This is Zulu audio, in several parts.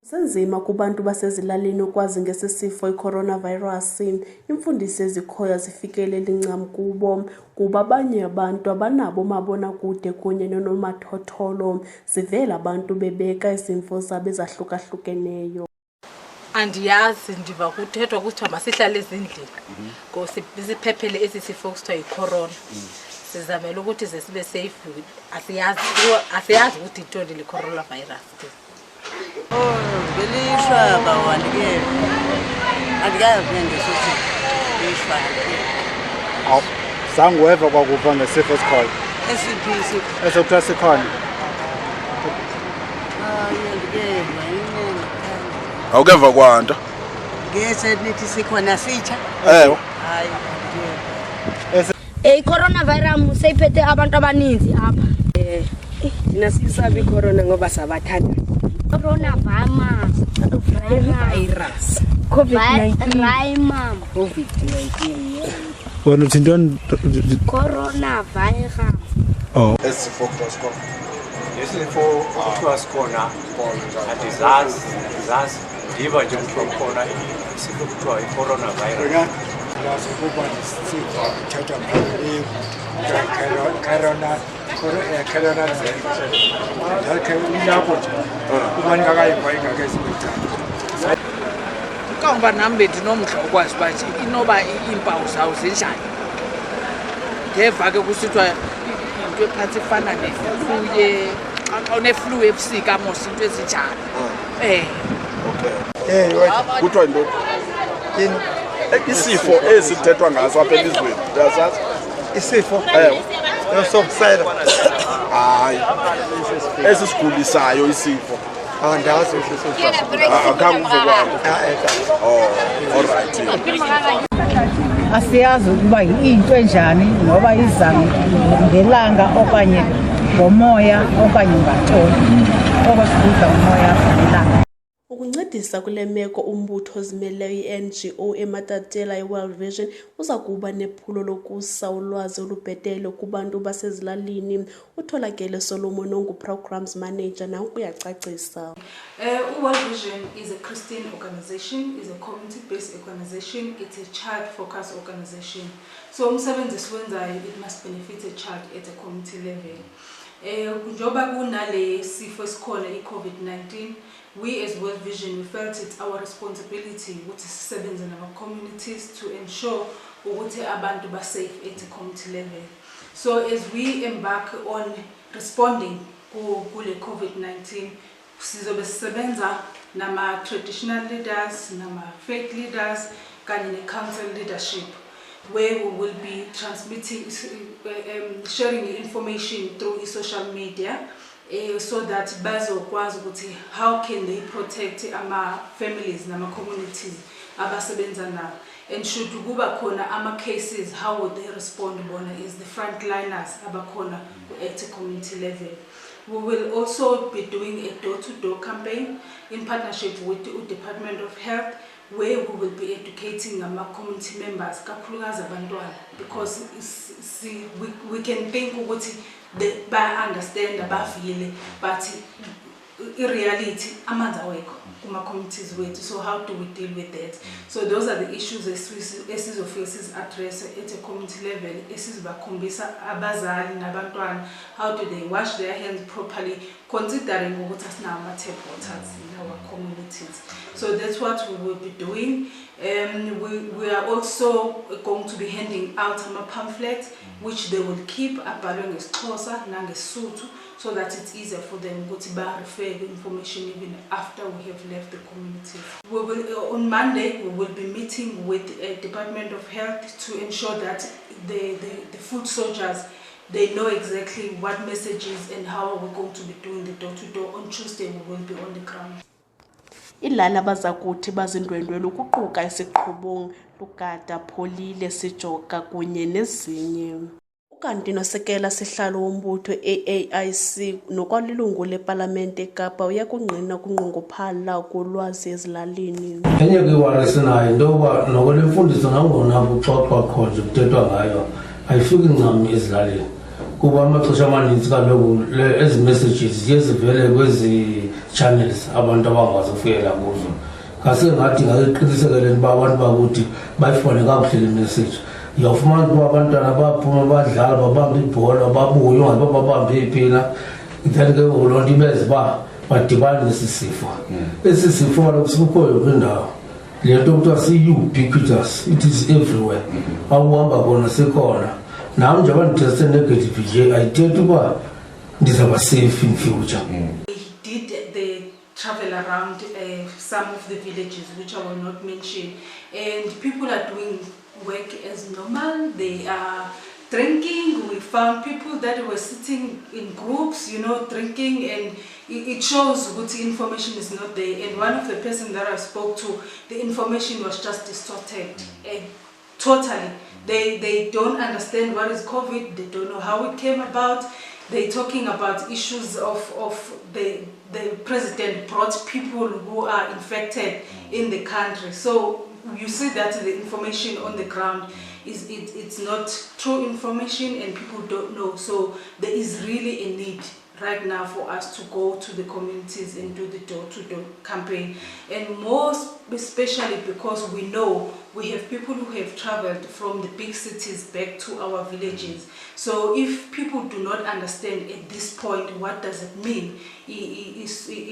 Senzima kubantu basezilalini ukwazi ngesisifo iCoronavirus. Imfundiso ezikhoyo zifikeleli ncam kubo kuba abanye abantu abanabo umabunakude kunye nonomathotholo. Zivele abantu bebeka izimvo zabo ezahlukahlukeneyo. Andiyazi ndiva kuthethwa kuthiwa masihlale ezindlini ngoba siphephele esi sifo kuthiwa yicorona. Sizamela ukuthi sibe safe. Asiyazi ukuthi intoni le coronavirus. Belishwa bawanike. Andikazi ngesifo belishwa. Zange weva kwakuva ngesifo esikhoyo. Esiphi Esokuthiwa sikhona. Awukeva kwanto? Ngese nithi sikhona sitsha? Ewe. Hayi. iCoronavirus seyiphethe abantu abaninzi apha. Thina sisabi icorona ngoba sabathanda. Coronavirus. COVID-19. Wena uthi ntoni? Coronavirus. Oh. Esifo kuthiwa sikhona. Isifo kuthiwa sikhona andizazi ndiva nje kuthiwa khona isifo kuthiwa iCoronavirus. Kawuba nami bendinomdla ukwazi uba inoba iimpawu zawo zinjani. Ndeva ke kusithiwa into ephathi ifana neflu oneflu ebusika mos into ezinjani. Kuthiwa yintoni? Isifo esithethwa ngaso apha elizweni. Uyasazi? Isifo? Ewe. Esokusela. Hayi. Esisigulisayo isifo. Andazi Akhange uve kwakho. Alright. Asiyazi ukuba into enjani noba iza ngelanga okanye ngomoya okanye ngacolo. Okwasikuza umoya ngelanga. Ukuncedisa kule meko umbutho ozimeleyo iNGO emathatela iWorld Vision uza kuba nephulo lokusa ulwazi olubhetele kubantu basezilalini. Utholakele Solomon ongu-Programs Manager nawe uyacacisa. World Vision is a Christian organization, is a community-based organization, it's a child-focused organization. So umsebenzi esiwenzayo it must benefit a child at a community level. Njoba kunale sifo esikhona i-COVID-19, we as World Vision, we felt it's our responsibility ukuthi sisebenze nama communities to ensure ukuthi abantu ba safe at a community level. So as we embark on responding kule COVID-19, sizobe sisebenza nama traditional leaders, nama faith leaders, kanye ne council leadership, where we will be transmitting, sharing information through social media. So that bazokwazi ukuthi how can they protect ama families nama communities abasebenza nabo, and should kuba khona ama cases how would they respond bona is the frontliners abakhona at a community level. We will also be doing a door-to-door campaign in partnership with the Department of Health, where we will be educating our community members, kakhulukazi abantwana, because we can think ukuthi they understand abavile, but in reality amanzi awekho kuma communities wethu. So how do we deal with that? So those are the issues esizofisa address at a community level. Esizobakhombisa abazali nabantwana how do they wash their hands properly, considering ukuthi asinawo ama-tap waters in our communities. So that's what we will be doing. We are also going to be handing out some pamphlets which they will keep abhalwe ngesiXhosa nangeSotho, so that it's easier for them to refer the information even after we have left the community. We will, on Monday, we will be meeting with the Department of Health to ensure that the food soldiers, they know exactly what messages and how we're going to be doing the door-to-door. On Tuesday, we will be on the ground. Ilala bazakuthi bazindwendwela ukuquka isiqhubung lugada pholile sijoka kunye nezinye. Ukanti nosekela sihlalo wombutho AAIC nokwalilungu lepalamente eKapa uyakungqina kunqongophala kolwazi ezilalini. Enye kwiwarisinayo into yokuba nokwale mfundiso nangona kuxoxwa khona kuthethwa ngayo ayifiki ncam ezilalini kuba amaxesha amaninzi kaloku ezi messages ziye zivele kwezi channels abantu abangakwazi ukufikelela kuzo. Ngase ngathi ngaqiniseka uba abantu bakuthi bayifone kakuhle le message. Uyawufumana ukuba abantwana baphuma badlala babambe ibhola babuye ungabe babambe iphina, then ke ngoku loo nto ibenze uba badibane nesi sifo. Esi sifo kaloku sikukhoyo kwindawo. Le nto kuthiwa si-ubiquitous, it is everywhere. Awuhamba khona sikhona. Nam njengoba nditeste negative nje ayithethi uba ndizawuba safe in future. He did the travel around some of the villages which I will not mention, and people are doing work as normal. They are drinking. We found people that were sitting in groups, drinking, and it shows what the information is not there. And one of the person that I spoke to, the information was just distorted, totally. They don't understand what is COVID. They don't know how it came about. They're talking about issues of the president brought people who are infected in the country. So you see that the information on the ground it's not true information and people don't know. So there is really a need right now for us to go to the communities and do the door-to-door campaign, and most especially because we know we have people who have traveled from the big cities back to our villages. So if people do not understand at this point what does it mean,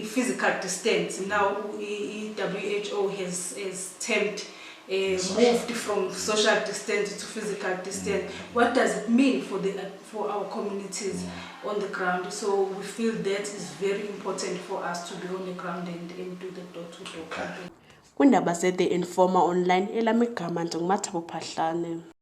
physical distance. Now WHO has termed moved from social distance to physical distance. What does it mean for our communities on the ground? So we feel that is very important for us to be on the ground and do the door-to-door campaign. Kwindaba The Informer Online, elami igama ndingumathabo Phahlane.